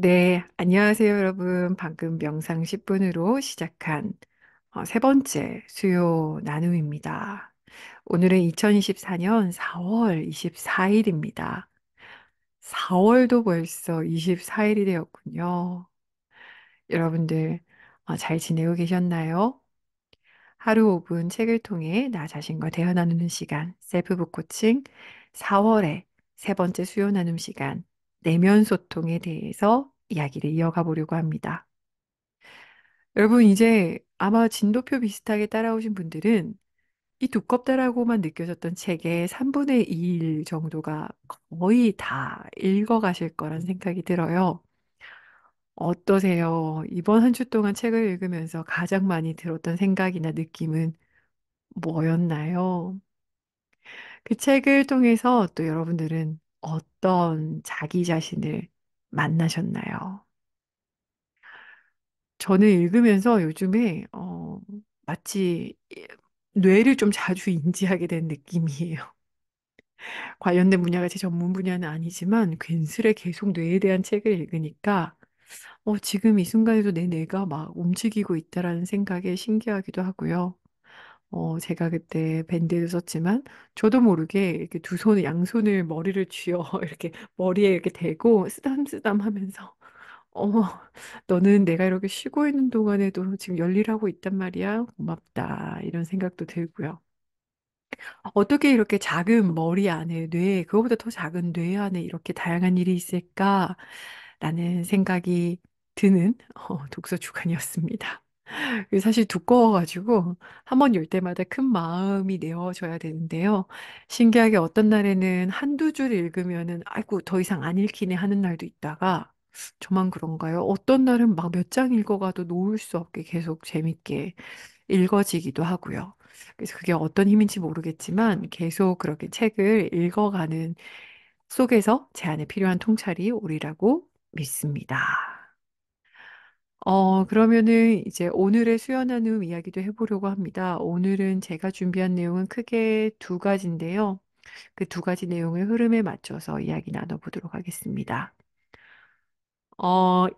네, 안녕하세요, 여러분. 방금 명상 10분으로 시작한 세 번째 수요 나눔입니다. 오늘은 2024년 4월 24일입니다. 4월도 벌써 24일이 되었군요. 여러분들 잘 지내고 계셨나요? 하루 5분 책을 통해 나 자신과 대화 나누는 시간, 셀프북 코칭 4월의 세 번째 수요 나눔 시간, 내면 소통에 대해서 이야기를 이어가 보려고 합니다. 여러분, 이제 아마 진도표 비슷하게 따라오신 분들은 이 두껍다라고만 느껴졌던 책의 3분의 2일 정도가 거의 다 읽어가실 거란 생각이 들어요. 어떠세요? 이번 한 주 동안 책을 읽으면서 가장 많이 들었던 생각이나 느낌은 뭐였나요? 그 책을 통해서 또 여러분들은 어떤 자기 자신을 만나셨나요? 저는 읽으면서 요즘에 마치 뇌를 좀 자주 인지하게 된 느낌이에요. 관련된 분야가 제 전문 분야는 아니지만 괜스레 계속 뇌에 대한 책을 읽으니까 지금 이 순간에도 내 뇌가 막 움직이고 있다라는 생각에 신기하기도 하고요. 제가 그때 밴드도 썼지만 저도 모르게 이렇게 두 손을 양손을 머리를 쥐어 이렇게 머리에 이렇게 대고 쓰담쓰담 하면서 어머, 너는 내가 이렇게 쉬고 있는 동안에도 지금 열일하고 있단 말이야. 고맙다. 이런 생각도 들고요. 어떻게 이렇게 작은 머리 안에 그거보다 더 작은 뇌 안에 이렇게 다양한 일이 있을까라는 생각이 드는 독서 주간이었습니다. 사실 두꺼워가지고 한 번 열 때마다 큰 마음이 내어져야 되는데요. 신기하게 어떤 날에는 한두 줄 읽으면은 아이고 더 이상 안 읽히네 하는 날도 있다가 저만 그런가요? 어떤 날은 막 몇 장 읽어가도 놓을 수 없게 계속 재밌게 읽어지기도 하고요. 그래서 그게 어떤 힘인지 모르겠지만 계속 그렇게 책을 읽어가는 속에서 제 안에 필요한 통찰이 오리라고 믿습니다. 그러면은 이제 오늘의 수요 나눔 이야기도 해보려고 합니다. 오늘은 제가 준비한 내용은 크게 두 가지인데요. 그 두 가지 내용의 흐름에 맞춰서 이야기 나눠보도록 하겠습니다.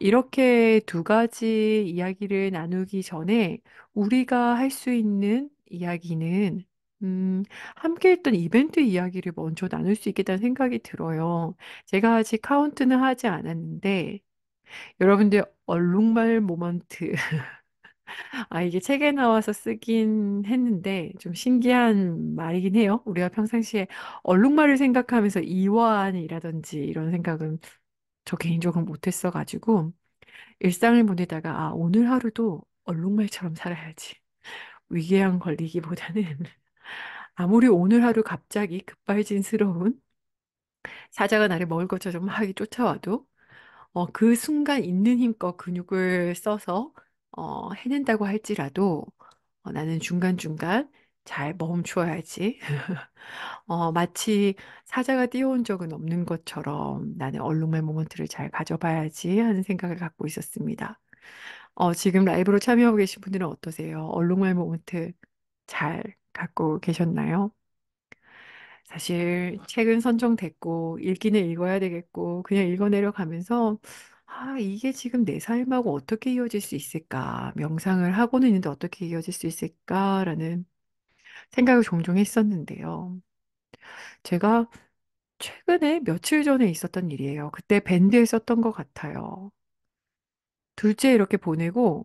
이렇게 두 가지 이야기를 나누기 전에 우리가 할 수 있는 이야기는, 함께 했던 이벤트 이야기를 먼저 나눌 수 있겠다는 생각이 들어요. 제가 아직 카운트는 하지 않았는데, 여러분들 얼룩말 모먼트. 이게 책에 나와서 쓰긴 했는데 좀 신기한 말이긴 해요. 우리가 평상시에 얼룩말을 생각하면서 이완이라든지 이런 생각은 저 개인적으로 못했어가지고 일상을 보내다가 오늘 하루도 얼룩말처럼 살아야지. 위궤양 걸리기보다는 아무리 오늘 하루 갑자기 급발진스러운 사자가 나를 먹을 것처럼 막 쫓아와도 그 순간 있는 힘껏 근육을 써서 해낸다고 할지라도 나는 중간중간 잘 멈춰야지. 마치 사자가 뛰어온 적은 없는 것처럼 나는 얼룩말 모먼트를 잘 가져봐야지 하는 생각을 갖고 있었습니다. 지금 라이브로 참여하고 계신 분들은 어떠세요? 얼룩말 모먼트 잘 갖고 계셨나요? 사실 책은 선정됐고 읽기는 읽어야 되겠고 그냥 읽어내려가면서 이게 지금 내 삶하고 어떻게 이어질 수 있을까? 명상을 하고는 있는데 어떻게 이어질 수 있을까라는 생각을 종종 했었는데요. 제가 최근에 며칠 전에 있었던 일이에요. 그때 밴드에 썼던 것 같아요. 둘째 이렇게 보내고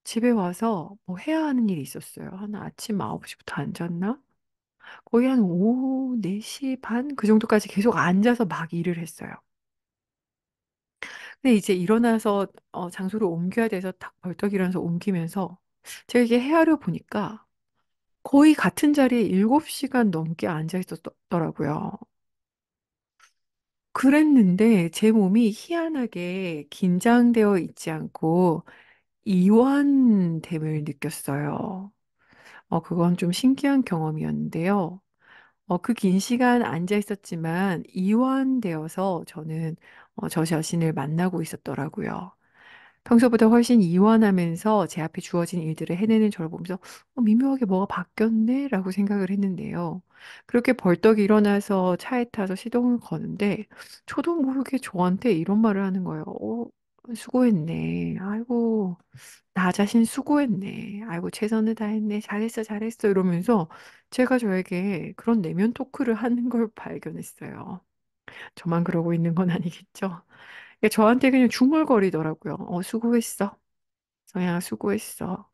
집에 와서 뭐 해야 하는 일이 있었어요. 한 아침 9시부터 앉았나? 거의 한 오후 4시 반? 그 정도까지 계속 앉아서 막 일을 했어요. 근데 이제 일어나서 장소를 옮겨야 돼서 딱 벌떡 일어나서 옮기면서 제가 이게 헤아려 보니까 거의 같은 자리에 7시간 넘게 앉아 있었더라고요. 그랬는데 제 몸이 희한하게 긴장되어 있지 않고 이완됨을 느꼈어요. 그건 좀 신기한 경험이었는데요. 그 긴 시간 앉아 있었지만 이완되어서 저는 저 자신을 만나고 있었더라고요. 평소보다 훨씬 이완하면서 제 앞에 주어진 일들을 해내는 저를 보면서 미묘하게 뭐가 바뀌었네? 라고 생각을 했는데요. 그렇게 벌떡 일어나서 차에 타서 시동을 거는데 저도 모르게 저한테 이런 말을 하는 거예요. 수고했네. 아이고, 나 자신 수고했네. 아이고, 최선을 다했네. 잘했어, 잘했어. 이러면서 제가 저에게 그런 내면 토크를 하는 걸 발견했어요. 저만 그러고 있는 건 아니겠죠? 그러니까 저한테 그냥 중얼거리더라고요. 수고했어. 성향아, 수고했어.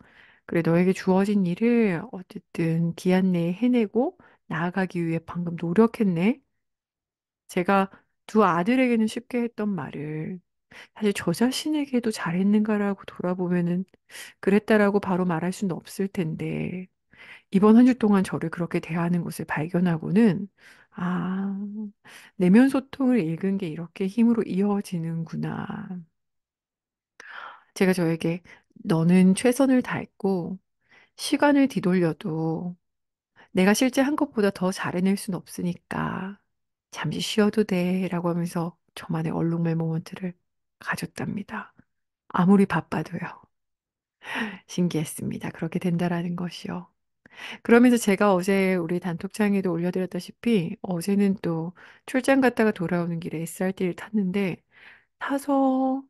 그래, 너에게 주어진 일을 어쨌든 기한 내에 해내고 나아가기 위해 방금 노력했네. 제가 두 아들에게는 쉽게 했던 말을 사실 저 자신에게도 잘했는가라고 돌아보면은 그랬다라고 바로 말할 수는 없을 텐데 이번 한 주 동안 저를 그렇게 대하는 것을 발견하고는 아, 내면 소통을 읽은 게 이렇게 힘으로 이어지는구나. 제가 저에게 너는 최선을 다했고 시간을 뒤돌려도 내가 실제 한 것보다 더 잘해낼 순 없으니까 잠시 쉬어도 돼라고 하면서 저만의 얼룩말 모먼트를 가졌답니다. 아무리 바빠도요. 신기했습니다. 그렇게 된다라는 것이요. 그러면서 제가 어제 우리 단톡창에도 올려드렸다시피 어제는 또 출장 갔다가 돌아오는 길에 SRT를 탔는데 타서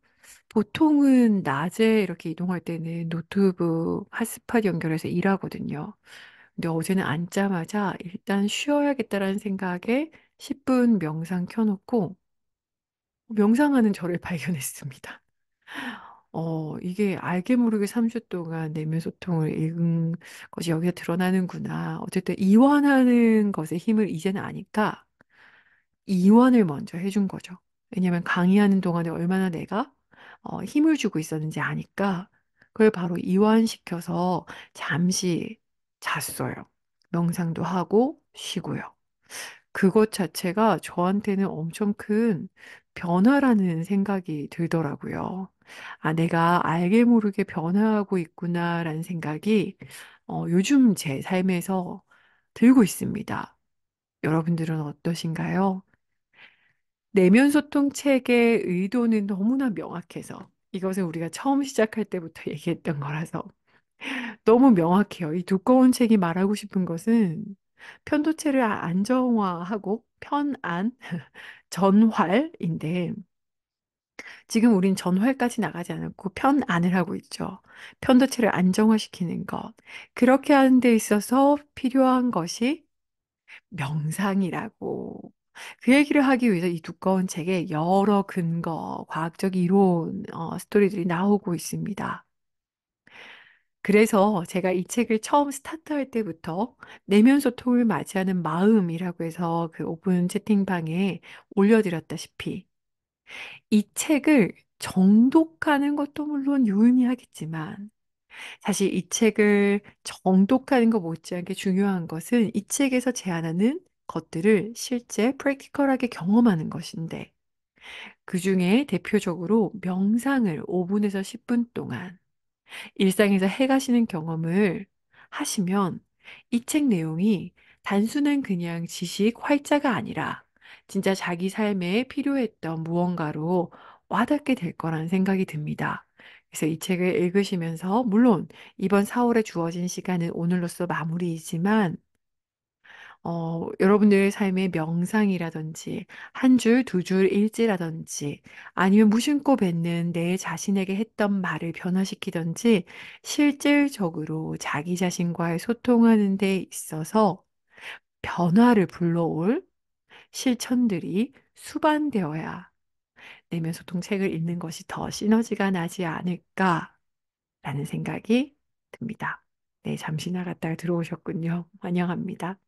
보통은 낮에 이렇게 이동할 때는 노트북 핫스팟 연결해서 일하거든요. 근데 어제는 앉자마자 일단 쉬어야겠다라는 생각에 10분 명상 켜놓고 명상하는 저를 발견했습니다. 이게 알게 모르게 3주 동안 내면 소통을 읽은 것이 여기서 드러나는구나. 어쨌든 이완하는 것의 힘을 이제는 아니까 이완을 먼저 해준 거죠. 왜냐하면 강의하는 동안에 얼마나 내가 힘을 주고 있었는지 아니까 그걸 바로 이완시켜서 잠시 잤어요. 명상도 하고 쉬고요. 그것 자체가 저한테는 엄청 큰 변화라는 생각이 들더라고요. 아, 내가 알게 모르게 변화하고 있구나라는 생각이 요즘 제 삶에서 들고 있습니다. 여러분들은 어떠신가요? 내면 소통 책의 의도는 너무나 명확해서 이것은 우리가 처음 시작할 때부터 얘기했던 거라서 너무 명확해요. 이 두꺼운 책이 말하고 싶은 것은 편도체를 안정화하고 편안, 전활인데 지금 우린 전활까지 나가지 않았고 편안을 하고 있죠. 편도체를 안정화시키는 것. 그렇게 하는 데 있어서 필요한 것이 명상이라고. 그 얘기를 하기 위해서 이 두꺼운 책에 여러 근거, 과학적 이론, 스토리들이 나오고 있습니다. 그래서 제가 이 책을 처음 스타트할 때부터 내면 소통을 맞이하는 마음이라고 해서 그 오픈 채팅방에 올려드렸다시피 이 책을 정독하는 것도 물론 유의미하겠지만 사실 이 책을 정독하는 것 못지않게 중요한 것은 이 책에서 제안하는 것들을 실제 프랙티컬하게 경험하는 것인데 그중에 대표적으로 명상을 5분에서 10분 동안 일상에서 해가시는 경험을 하시면 이 책 내용이 단순한 그냥 지식 활자가 아니라 진짜 자기 삶에 필요했던 무언가로 와닿게 될 거라는 생각이 듭니다. 그래서 이 책을 읽으시면서 물론 이번 4월에 주어진 시간은 오늘로써 마무리이지만 여러분들의 삶의 명상이라든지 한 줄, 두 줄 일지라든지 아니면 무심코 뱉는 내 자신에게 했던 말을 변화시키든지 실질적으로 자기 자신과의 소통하는 데 있어서 변화를 불러올 실천들이 수반되어야 내면 소통책을 읽는 것이 더 시너지가 나지 않을까라는 생각이 듭니다. 네, 잠시 나갔다가 들어오셨군요. 환영합니다.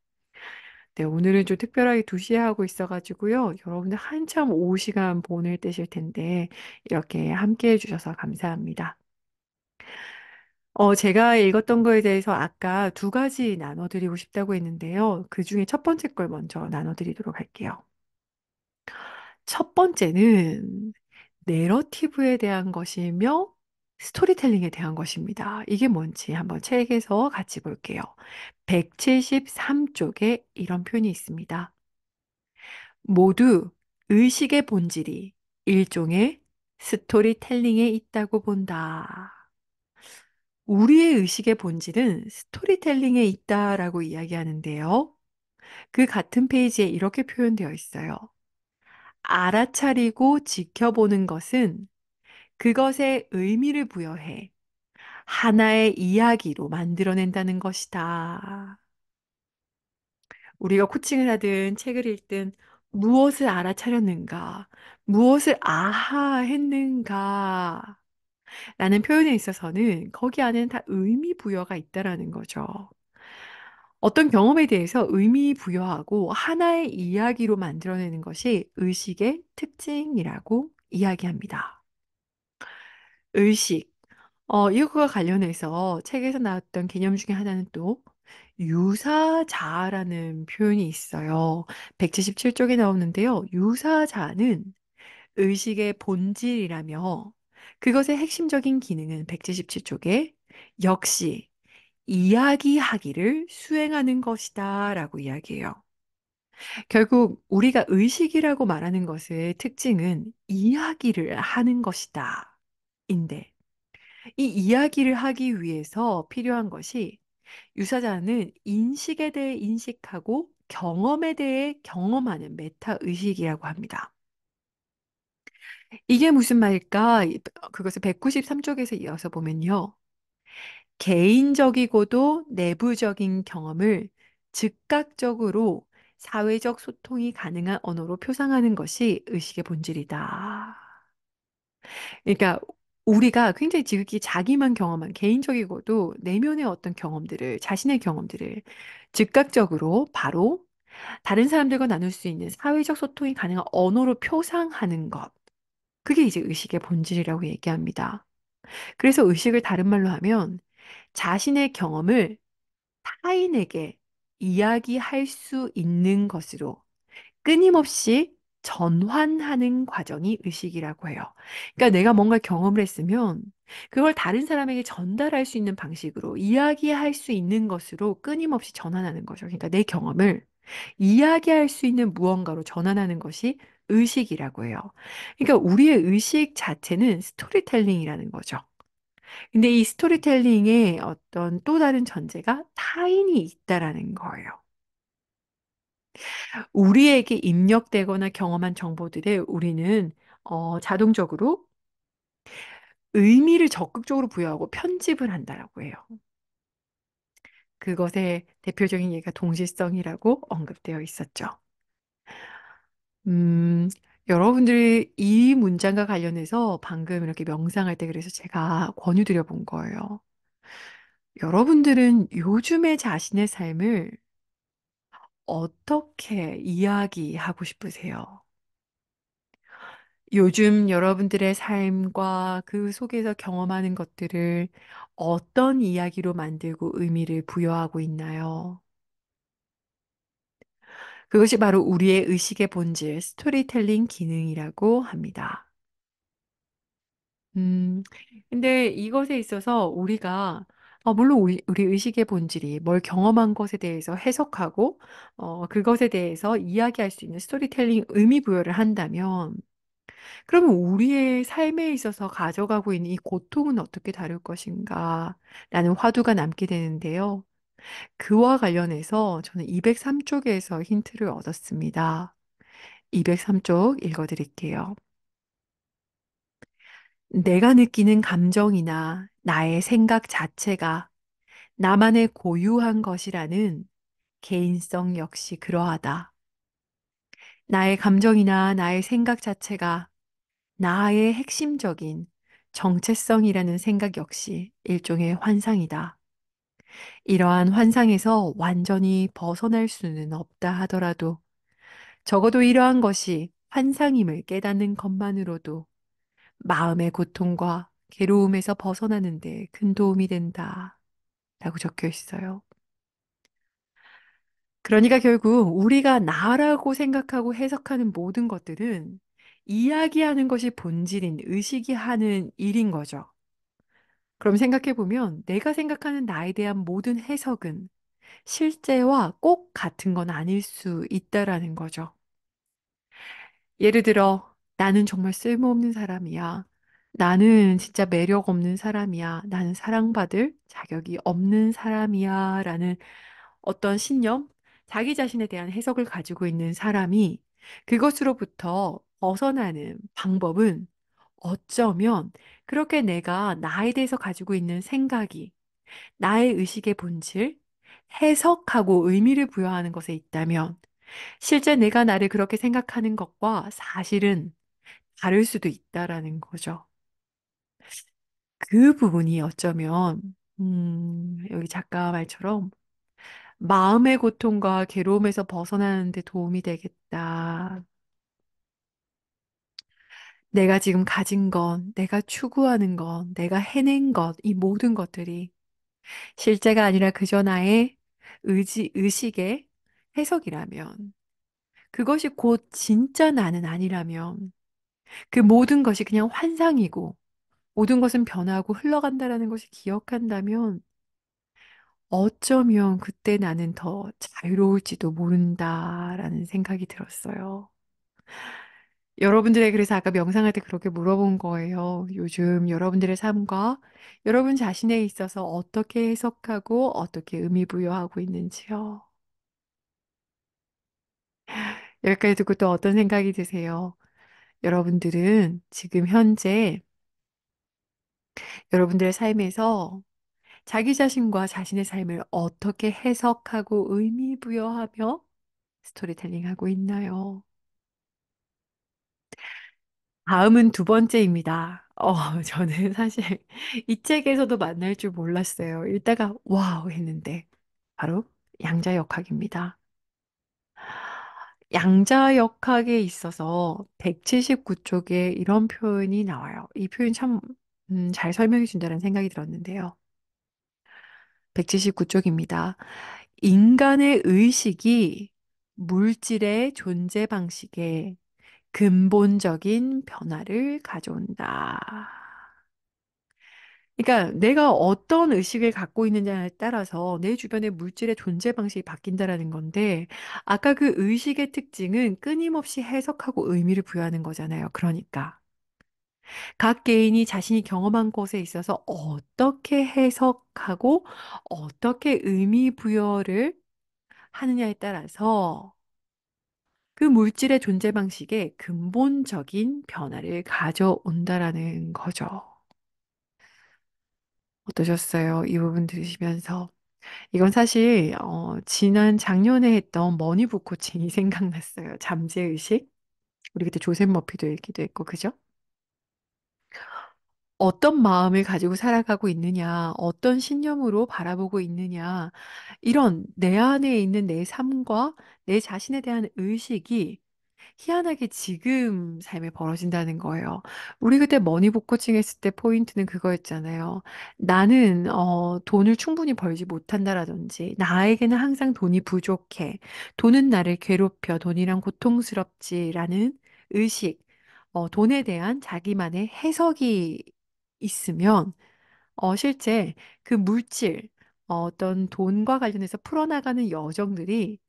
네, 오늘은 좀 특별하게 2시에 하고 있어가지고요. 여러분들 한참 오후 시간 보낼 때실 텐데, 이렇게 함께 해주셔서 감사합니다. 제가 읽었던 거에 대해서 아까 2가지 나눠드리고 싶다고 했는데요. 그 중에 첫 번째 걸 먼저 나눠드리도록 할게요. 첫 번째는 내러티브에 대한 것이며 스토리텔링에 대한 것입니다. 이게 뭔지 한번 책에서 같이 볼게요. 173쪽에 이런 표현이 있습니다. 모두 의식의 본질이 일종의 스토리텔링에 있다고 본다. 우리의 의식의 본질은 스토리텔링에 있다라고 이야기하는데요. 그 같은 페이지에 이렇게 표현되어 있어요. 알아차리고 지켜보는 것은 그것에 의미를 부여해 하나의 이야기로 만들어낸다는 것이다. 우리가 코칭을 하든 책을 읽든 무엇을 알아차렸는가, 무엇을 아하했는가 라는 표현에 있어서는 거기 안에는 다 의미 부여가 있다라는 거죠. 어떤 경험에 대해서 의미 부여하고 하나의 이야기로 만들어내는 것이 의식의 특징이라고 이야기합니다. 의식. 이것과 관련해서 책에서 나왔던 개념 중에 하나는 또 유사자라는 표현이 있어요. 177쪽에 나오는데요. 유사자는 의식의 본질이라며 그것의 핵심적인 기능은 177쪽에 역시 이야기하기를 수행하는 것이다 라고 이야기해요. 결국 우리가 의식이라고 말하는 것의 특징은 이야기를 하는 것이다. 인데 이 이야기를 하기 위해서 필요한 것이 유사자는 인식에 대해 인식하고 경험에 대해 경험하는 메타 의식이라고 합니다. 이게 무슨 말일까? 그것을 193쪽에서 이어서 보면요. 개인적이고도 내부적인 경험을 즉각적으로 사회적 소통이 가능한 언어로 표상하는 것이 의식의 본질이다. 그러니까 우리가 굉장히 지극히 자기만 경험한 개인적이고도 내면의 어떤 경험들을, 자신의 경험들을 즉각적으로 바로 다른 사람들과 나눌 수 있는 사회적 소통이 가능한 언어로 표상하는 것. 그게 이제 의식의 본질이라고 얘기합니다. 그래서 의식을 다른 말로 하면 자신의 경험을 타인에게 이야기할 수 있는 것으로 끊임없이 전환하는 과정이 의식이라고 해요. 그러니까 내가 뭔가 경험을 했으면 그걸 다른 사람에게 전달할 수 있는 방식으로 이야기할 수 있는 것으로 끊임없이 전환하는 거죠. 그러니까 내 경험을 이야기할 수 있는 무언가로 전환하는 것이 의식이라고 해요. 그러니까 우리의 의식 자체는 스토리텔링이라는 거죠. 근데 이 스토리텔링의 어떤 또 다른 전제가 타인이 있다라는 거예요. 우리에게 입력되거나 경험한 정보들에 우리는 자동적으로 의미를 적극적으로 부여하고 편집을 한다라고 해요. 그것의 대표적인 예가 동시성이라고 언급되어 있었죠. 음, 여러분들이 이 문장과 관련해서 방금 이렇게 명상할 때 그래서 제가 권유드려 본 거예요. 여러분들은 요즘의 자신의 삶을 어떻게 이야기하고 싶으세요? 요즘 여러분들의 삶과 그 속에서 경험하는 것들을 어떤 이야기로 만들고 의미를 부여하고 있나요? 그것이 바로 우리의 의식의 본질, 스토리텔링 기능이라고 합니다. 음, 근데 이것에 있어서 우리가, 물론 우리 의식의 본질이 뭘 경험한 것에 대해서 해석하고, 그것에 대해서 이야기할 수 있는 스토리텔링 의미 부여를 한다면, 그러면 우리의 삶에 있어서 가져가고 있는 이 고통은 어떻게 다룰 것인가? 라는 화두가 남게 되는데요. 그와 관련해서 저는 203쪽에서 힌트를 얻었습니다. 203쪽 읽어드릴게요. 내가 느끼는 감정이나 나의 생각 자체가 나만의 고유한 것이라는 개인성 역시 그러하다. 나의 감정이나 나의 생각 자체가 나의 핵심적인 정체성이라는 생각 역시 일종의 환상이다. 이러한 환상에서 완전히 벗어날 수는 없다 하더라도 적어도 이러한 것이 환상임을 깨닫는 것만으로도 마음의 고통과 괴로움에서 벗어나는 데 큰 도움이 된다. 라고 적혀 있어요. 그러니까 결국 우리가 나라고 생각하고 해석하는 모든 것들은 이야기하는 것이 본질인 의식이 하는 일인 거죠. 그럼 생각해 보면 내가 생각하는 나에 대한 모든 해석은 실제와 꼭 같은 건 아닐 수 있다라는 거죠. 예를 들어, 나는 정말 쓸모없는 사람이야. 나는 진짜 매력 없는 사람이야. 나는 사랑받을 자격이 없는 사람이야. 라는 어떤 신념, 자기 자신에 대한 해석을 가지고 있는 사람이 그것으로부터 벗어나는 방법은 어쩌면 그렇게 내가 나에 대해서 가지고 있는 생각이 나의 의식의 본질, 해석하고 의미를 부여하는 것에 있다면 실제 내가 나를 그렇게 생각하는 것과 사실은 다를 수도 있다라는 거죠. 그 부분이 어쩌면, 여기 작가 말처럼 마음의 고통과 괴로움에서 벗어나는 데 도움이 되겠다. 내가 지금 가진 건, 내가 추구하는 건, 내가 해낸 것, 이 모든 것들이 실제가 아니라 그저 나의 의식의 해석이라면, 그것이 곧 진짜 나는 아니라면, 그 모든 것이 그냥 환상이고, 모든 것은 변하고 흘러간다라는 것을 기억한다면, 어쩌면 그때 나는 더 자유로울지도 모른다라는 생각이 들었어요. 여러분들의 그래서 아까 명상할 때 그렇게 물어본 거예요. 요즘 여러분들의 삶과 여러분 자신에 있어서 어떻게 해석하고 어떻게 의미 부여하고 있는지요. 여기까지 듣고 또 어떤 생각이 드세요? 여러분들은 지금 현재 여러분들의 삶에서 자기 자신과 자신의 삶을 어떻게 해석하고 의미 부여하며 스토리텔링 하고 있나요? 다음은 두 번째입니다. 저는 사실 이 책에서도 만날 줄 몰랐어요. 읽다가 와우 했는데 바로 양자역학입니다. 양자역학에 있어서 179쪽에 이런 표현이 나와요. 이 표현 참, 잘 설명해 준다는 생각이 들었는데요. 179쪽입니다. 인간의 의식이 물질의 존재 방식에 근본적인 변화를 가져온다. 그러니까 내가 어떤 의식을 갖고 있느냐에 따라서 내 주변의 물질의 존재 방식이 바뀐다라는 건데, 아까 그 의식의 특징은 끊임없이 해석하고 의미를 부여하는 거잖아요. 그러니까 각 개인이 자신이 경험한 것에 있어서 어떻게 해석하고 어떻게 의미 부여를 하느냐에 따라서 그 물질의 존재 방식에 근본적인 변화를 가져온다라는 거죠. 어떠셨어요? 이 부분 들으시면서. 이건 사실, 지난 작년에 했던 머니북 코칭이 생각났어요. 잠재의식. 우리 그때 조셉 머피도 얘기도 했고, 그죠? 어떤 마음을 가지고 살아가고 있느냐, 어떤 신념으로 바라보고 있느냐, 이런 내 안에 있는 내 삶과 내 자신에 대한 의식이 희한하게 지금 삶에 벌어진다는 거예요. 우리 그때 머니북 코칭 했을 때 포인트는 그거였잖아요. 나는 돈을 충분히 벌지 못한다라든지 나에게는 항상 돈이 부족해. 돈은 나를 괴롭혀. 돈이란 고통스럽지라는 의식, 돈에 대한 자기만의 해석이 있으면 실제 그 물질, 어떤 돈과 관련해서 풀어나가는 여정들이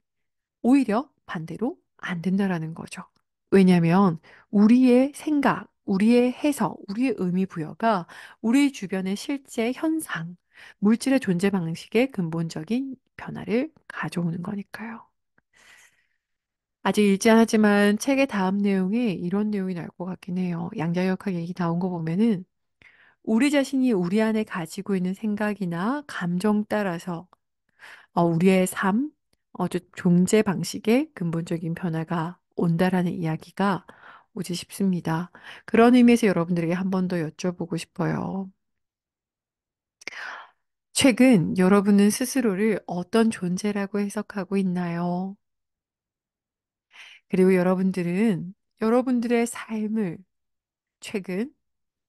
오히려 반대로 안 된다라는 거죠. 왜냐하면 우리의 생각, 우리의 해석, 우리의 의미 부여가 우리 주변의 실제 현상, 물질의 존재 방식에 근본적인 변화를 가져오는 거니까요. 아직 읽지 않았지만 책의 다음 내용에 이런 내용이 나올 것 같긴 해요. 양자역학 얘기 나온 거 보면은 우리 자신이 우리 안에 가지고 있는 생각이나 감정 따라서 우리의 삶, 존재 방식에 근본적인 변화가 온다라는 이야기가 오지 싶습니다. 그런 의미에서 여러분들에게 한 번 더 여쭤보고 싶어요. 최근 여러분은 스스로를 어떤 존재라고 해석하고 있나요? 그리고 여러분들은 여러분들의 삶을 최근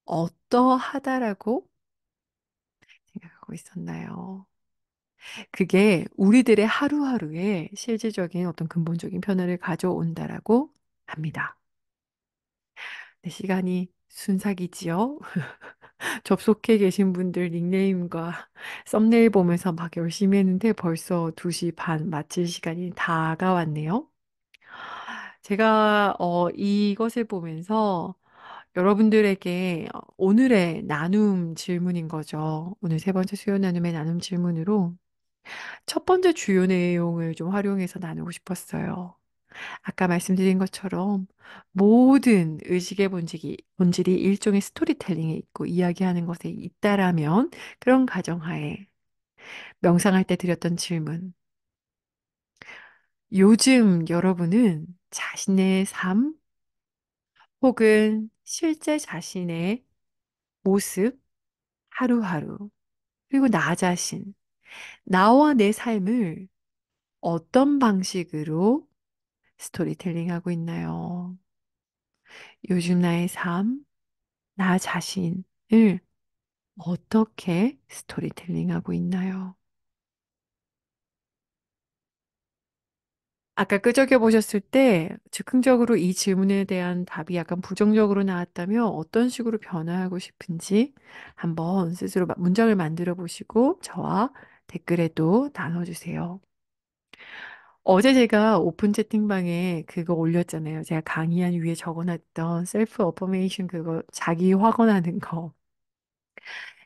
어떠하다라고 생각하고 있었나요? 그게 우리들의 하루하루에 실질적인 어떤 근본적인 변화를 가져온다라고 합니다. 네, 시간이 순삭이지요. 접속해 계신 분들 닉네임과 썸네일 보면서 막 열심히 했는데 벌써 2시 반 마칠 시간이 다가왔네요. 제가 이것을 보면서 여러분들에게 오늘의 나눔 질문인 거죠. 오늘 세 번째 수요 나눔의 나눔 질문으로 첫 번째 주요 내용을 좀 활용해서 나누고 싶었어요. 아까 말씀드린 것처럼 모든 의식의 본질이 일종의 스토리텔링에 있고 이야기하는 것에 있다라면 그런 가정하에 명상할 때 드렸던 질문. 요즘 여러분은 자신의 삶 혹은 실제 자신의 모습 하루하루 그리고 나 자신, 나와 내 삶을 어떤 방식으로 스토리텔링 하고 있나요? 요즘 나의 삶, 나 자신을 어떻게 스토리텔링 하고 있나요? 아까 끄적여 보셨을 때 즉흥적으로 이 질문에 대한 답이 약간 부정적으로 나왔다면 어떤 식으로 변화하고 싶은지 한번 스스로 문장을 만들어 보시고 저와 댓글에도 나눠주세요. 어제 제가 오픈 채팅방에 그거 올렸잖아요. 제가 강의한 위에 적어놨던 셀프 어퍼메이션 그거 자기 확언하는 거.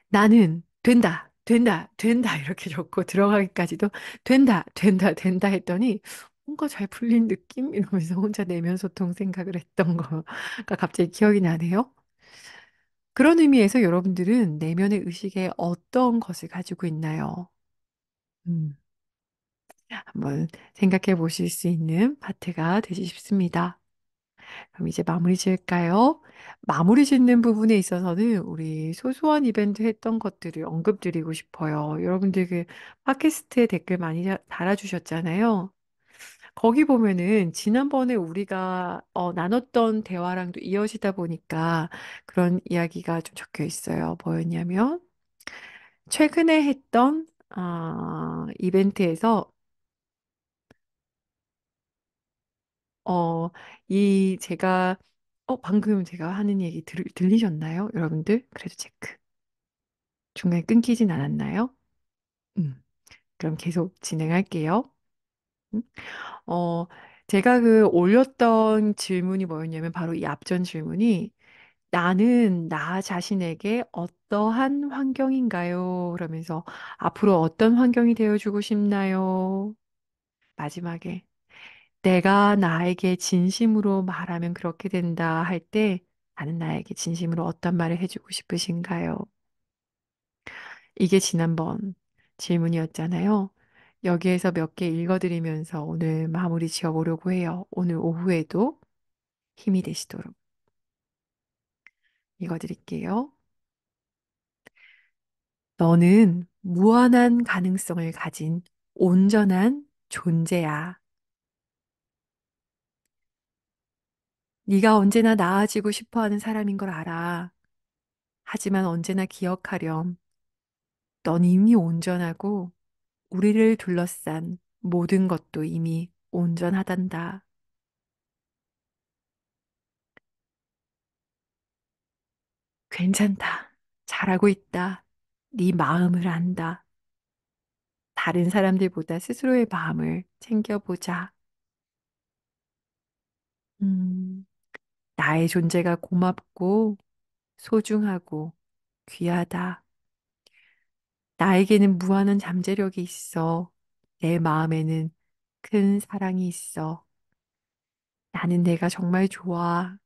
나는 된다, 된다, 된다 이렇게 적고 들어가기까지도 된다, 된다, 된다 했더니 뭔가 잘 풀린 느낌? 이러면서 혼자 내면 소통 생각을 했던 거가 갑자기 기억이 나네요. 그런 의미에서 여러분들은 내면의 의식에 어떤 것을 가지고 있나요? 음, 한번 생각해 보실 수 있는 파트가 되시 싶습니다. 그럼 이제 마무리 지을까요? 마무리 짓는 부분에 있어서는 우리 소소한 이벤트 했던 것들을 언급드리고 싶어요. 여러분들 그 팟캐스트에 댓글 많이 달아주셨잖아요. 거기 보면은 지난번에 우리가 나눴던 대화랑도 이어지다 보니까 그런 이야기가 좀 적혀 있어요. 뭐였냐면 최근에 했던 이벤트에서 어, 제가, 방금 제가 하는 얘기 들리셨나요? 여러분들? 그래도 체크. 중간에 끊기진 않았나요? 음, 그럼 계속 진행할게요. 음, 어, 제가 그 올렸던 질문이 뭐였냐면 바로 이 앞전 질문이 나는 나 자신에게 어떠한 환경인가요? 그러면서 앞으로 어떤 환경이 되어주고 싶나요? 마지막에 내가 나에게 진심으로 말하면 그렇게 된다 할 때 나는 나에게 진심으로 어떤 말을 해주고 싶으신가요? 이게 지난번 질문이었잖아요. 여기에서 몇 개 읽어드리면서 오늘 마무리 지어보려고 해요. 오늘 오후에도 힘이 되시도록 읽어드릴게요. 너는 무한한 가능성을 가진 온전한 존재야. 네가 언제나 나아지고 싶어 하는 사람인 걸 알아. 하지만 언제나 기억하렴. 넌 이미 온전하고 우리를 둘러싼 모든 것도 이미 온전하단다. 괜찮다. 잘하고 있다. 네 마음을 안다. 다른 사람들보다 스스로의 마음을 챙겨보자. 음, 나의 존재가 고맙고 소중하고 귀하다. 나에게는 무한한 잠재력이 있어. 내 마음에는 큰 사랑이 있어. 나는 내가 정말 좋아.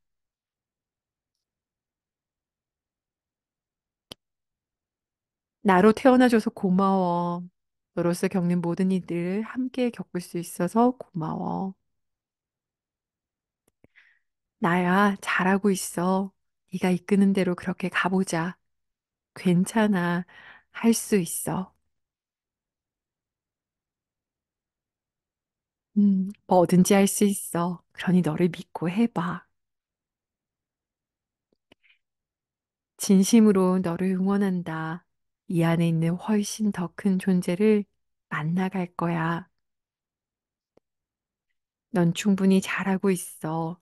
나로 태어나줘서 고마워. 너로서 겪는 모든 일들을 함께 겪을 수 있어서 고마워. 나야, 잘하고 있어. 네가 이끄는 대로 그렇게 가보자. 괜찮아. 할 수 있어. 뭐든지 할 수 있어. 그러니 너를 믿고 해봐. 진심으로 너를 응원한다. 이 안에 있는 훨씬 더 큰 존재를 만나갈 거야. 넌 충분히 잘하고 있어.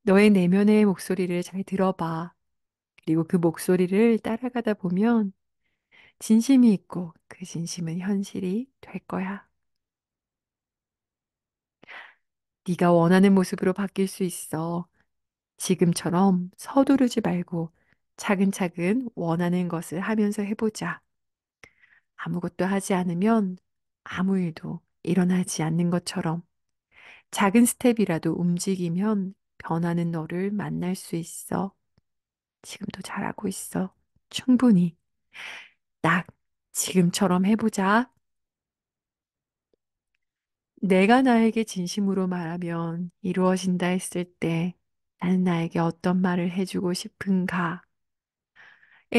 너의 내면의 목소리를 잘 들어봐. 그리고 그 목소리를 따라가다 보면 진심이 있고 그 진심은 현실이 될 거야. 네가 원하는 모습으로 바뀔 수 있어. 지금처럼 서두르지 말고 차근차근 원하는 것을 하면서 해보자. 아무것도 하지 않으면 아무 일도 일어나지 않는 것처럼 작은 스텝이라도 움직이면 변하는 너를 만날 수 있어. 지금도 잘하고 있어. 충분히. 딱 지금처럼 해보자. 내가 나에게 진심으로 말하면 이루어진다 했을 때 나는 나에게 어떤 말을 해주고 싶은가에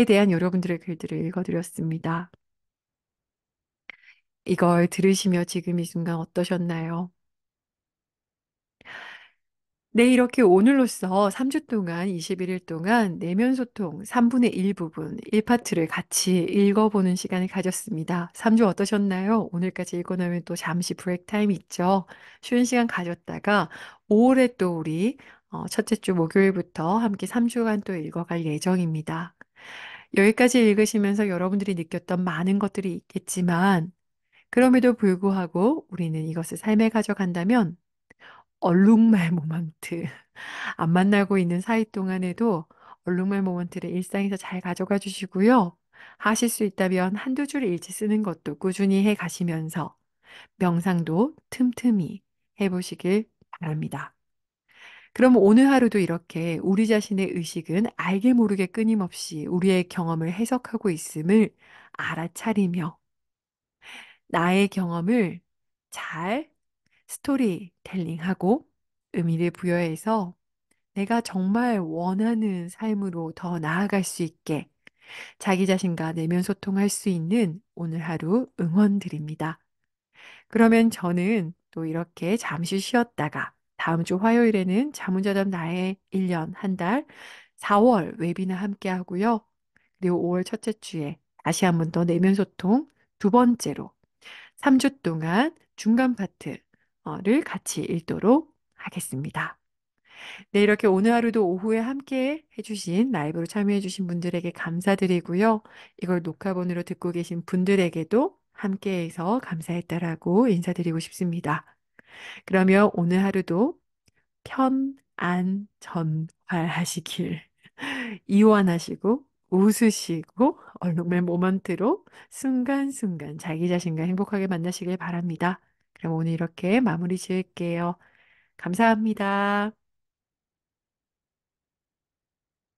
대한 여러분들의 글들을 읽어드렸습니다. 이걸 들으시며 지금 이 순간 어떠셨나요? 네, 이렇게 오늘로써 3주 동안, 21일 동안 내면 소통 3분의 1 부분, 1파트를 같이 읽어보는 시간을 가졌습니다. 3주 어떠셨나요? 오늘까지 읽고 나면 또 잠시 브레이크 타임 있죠. 쉬는 시간 가졌다가 5월에 또 우리 첫째 주 목요일부터 함께 3주간 또 읽어갈 예정입니다. 여기까지 읽으시면서 여러분들이 느꼈던 많은 것들이 있겠지만, 그럼에도 불구하고 우리는 이것을 삶에 가져간다면 얼룩말 모먼트. 안 만나고 있는 사이 동안에도 얼룩말 모먼트를 일상에서 잘 가져가 주시고요. 하실 수 있다면 한두 줄 일지 쓰는 것도 꾸준히 해 가시면서 명상도 틈틈이 해보시길 바랍니다. 그럼 오늘 하루도 이렇게 우리 자신의 의식은 알게 모르게 끊임없이 우리의 경험을 해석하고 있음을 알아차리며 나의 경험을 잘 스토리텔링하고 의미를 부여해서 내가 정말 원하는 삶으로 더 나아갈 수 있게 자기 자신과 내면 소통할 수 있는 오늘 하루 응원드립니다. 그러면 저는 또 이렇게 잠시 쉬었다가 다음 주 화요일에는 자문자답 나의 1년, 한 달, 4월 웨비나 함께 하고요. 그리고 5월 첫째 주에 다시 한번 더 내면 소통 두 번째로 3주 동안 중간 파트를 같이 읽도록 하겠습니다. 네, 이렇게 오늘 하루도 오후에 함께 해주신 라이브로 참여해주신 분들에게 감사드리고요. 이걸 녹화본으로 듣고 계신 분들에게도 함께해서 감사했다라고 인사드리고 싶습니다. 그러면 오늘 하루도 편안전활하시길 이완하시고 웃으시고 얼룩말 모먼트로 순간순간 자기 자신과 행복하게 만나시길 바랍니다. 그럼 오늘 이렇게 마무리 지을게요. 감사합니다.